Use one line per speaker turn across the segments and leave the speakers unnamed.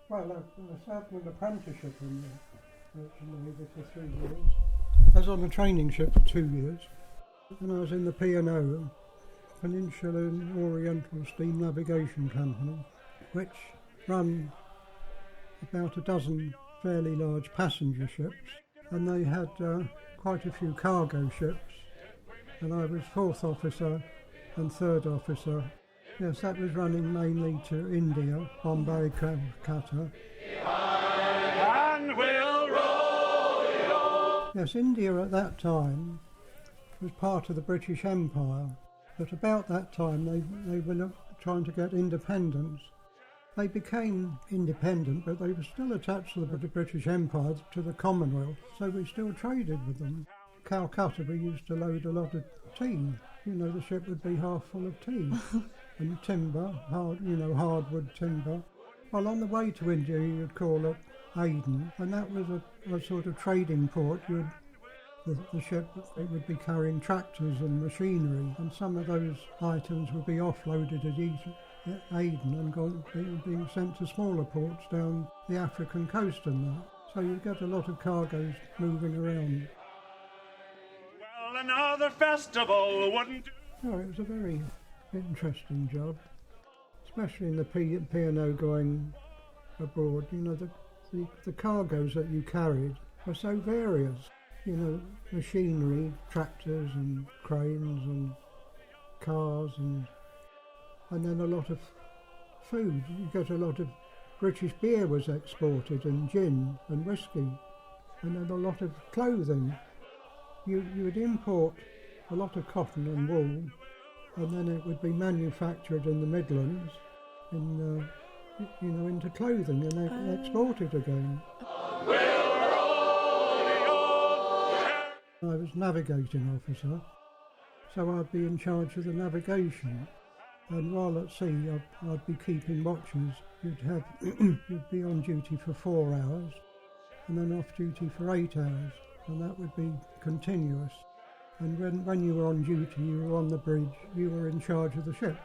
Well, I served an apprenticeship in the Navy for 3 years. I was on a training ship for 2 years, and I was in the P&O, Peninsula and Oriental Steam Navigation Company, which run about a dozen fairly large passenger ships, and they had quite a few cargo ships, and I was 4th officer and 3rd officer. Yes, that was running mainly to India, Bombay, Calcutta. And we'll roll it on. Yes, India at that time was part of the British Empire, but about that time they were trying to get independence. They became independent, but they were still attached to the British Empire, to the Commonwealth, so we still traded with them. Calcutta, we used to load a lot of tea. You know, the ship would be half full of tea. And timber, hardwood timber. Well, on the way to India, you'd call it Aden, and that was a sort of trading port. The ship would be carrying tractors and machinery, and some of those items would be offloaded at Aden and being sent to smaller ports down the African coast and that. So you'd get a lot of cargoes moving around. Well, another festival wouldn't do. Oh, it was a very interesting job, especially in the P&O going abroad. You know, the cargoes that you carried were so various. You know, machinery, tractors and cranes and cars and then a lot of food. You get a lot of British beer was exported, and gin and whiskey, and then a lot of clothing. You would import a lot of cotton and wool, and then it would be manufactured in the Midlands, into clothing, and exported again. I was navigating officer, so I'd be in charge of the navigation, and while at sea I'd be keeping watches. You'd be on duty for 4 hours, and then off duty for 8 hours, and that would be continuous. And when you were on duty, you were on the bridge, you were in charge of the ship,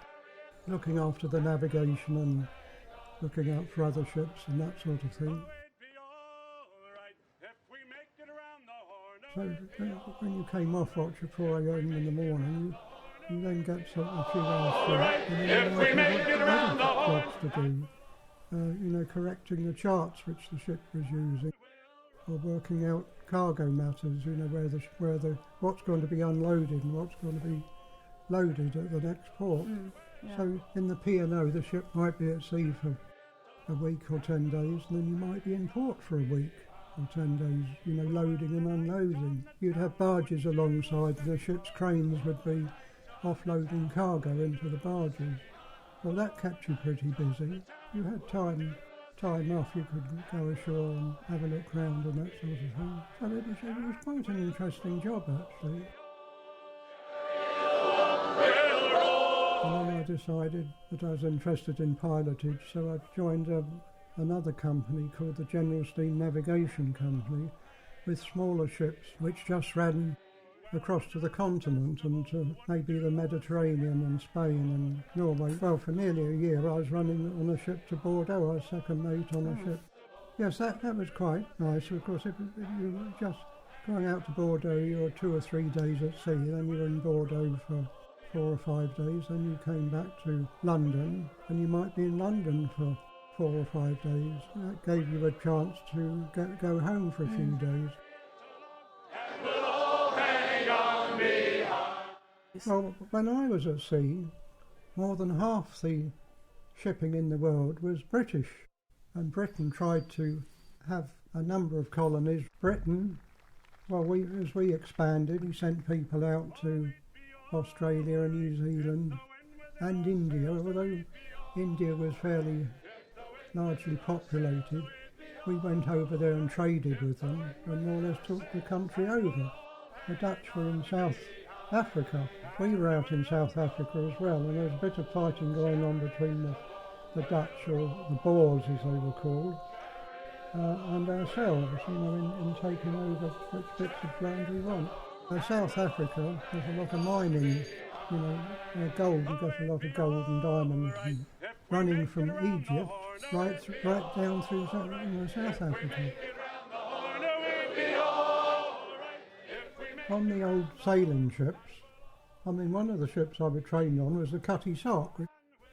looking after the navigation and looking out for other ships and that sort of thing. So when you came off watch at 4 a.m. in the morning, you then get a few hours sleep, and then you had other jobs to do. Correcting the charts which the ship was using, or working out cargo matters. You know, what's going to be unloaded and what's going to be loaded at the next port. Yeah. So in the P&O, the ship might be at sea for a week or 10 days, and then you might be in port for a week or 10 days, loading and unloading. You'd have barges alongside, the ship's cranes would be offloading cargo into the barges. Well, that kept you pretty busy. You had time off, you could go ashore and have a look round and that sort of thing. So it was quite an interesting job, actually. And then I decided that I was interested in pilotage, so I joined another company called the General Steam Navigation Company, with smaller ships which just ran across to the continent and to maybe the Mediterranean and Spain and Norway. Well, for nearly a year I was running on a ship to Bordeaux. I was second mate on a ship. Yes, that was quite nice. Of course, if you were just going out to Bordeaux, you were 2 or 3 days at sea, then you were in Bordeaux for 4 or 5 days, then you came back to London, and you might be in London for 4 or 5 days. That gave you a chance to go home for a few days. Well, when I was at sea, more than half the shipping in the world was British, and Britain tried to have a number of colonies. Britain, as we expanded, we sent people out to Australia and New Zealand and India, although India was fairly largely populated. We went over there and traded with them and more or less took the country over. The Dutch were in South Africa. We were out in South Africa as well, and there was a bit of fighting going on between the Dutch, or the Boers as they were called, and ourselves, in taking over which bits of land we want. South Africa, there's a lot of mining, gold, you got a lot of gold and diamonds and running from Egypt right down through South Africa. On the old sailing ships, I mean, one of the ships I was trained on was the Cutty Sark,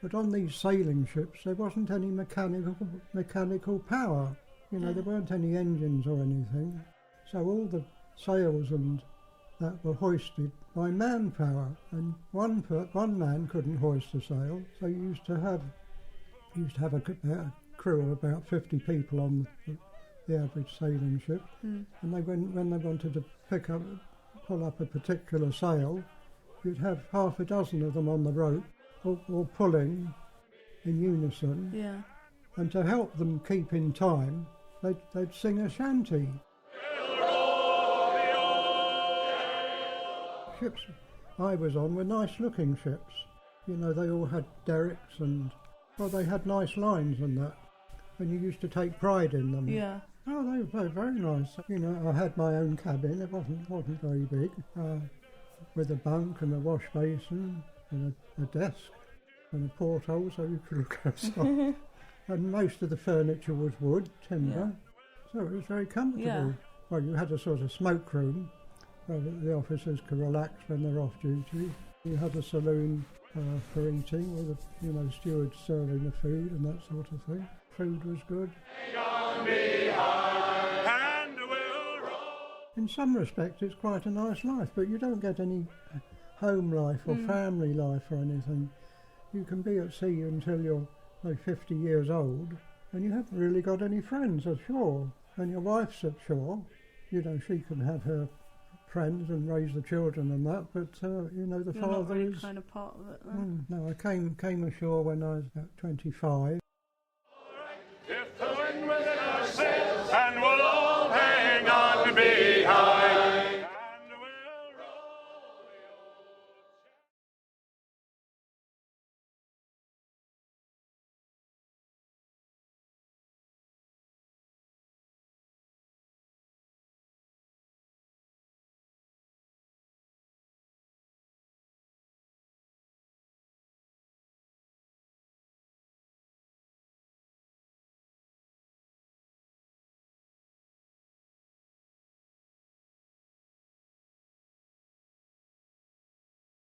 but on these sailing ships there wasn't any mechanical power. You know, there weren't any engines or anything, so all the sails and that were hoisted by manpower, and one man couldn't hoist a sail, so you used to have a crew of about 50 people on the average sailing ship, and when they wanted to pull up a particular sail, you'd have half a dozen of them on the rope, or pulling in unison.
Yeah.
And to help them keep in time, they'd sing a shanty. Ships I was on were nice-looking ships. You know, they all had derricks and, well, they had nice lines and that, and you used to take pride in them.
Yeah.
Oh, they were very nice. You know, I had my own cabin. It wasn't very big, with a bunk and a wash basin and a desk and a porthole so you could look outside. And most of the furniture was wood, timber, so it was very comfortable.
Yeah.
Well, you had a sort of smoke room where the officers could relax when they're off duty. You had a saloon for eating, with the stewards serving the food and that sort of thing. Food was good. In some respects it's quite a nice life, but you don't get any home life or family life or anything. You can be at sea until you're 50 years old, and you haven't really got any friends ashore. And your wife's at shore, you know, she can have her friends and raise the children and that, but the
You're
father
not really
is
kind of part of it then.
No, I came ashore when I was about 25.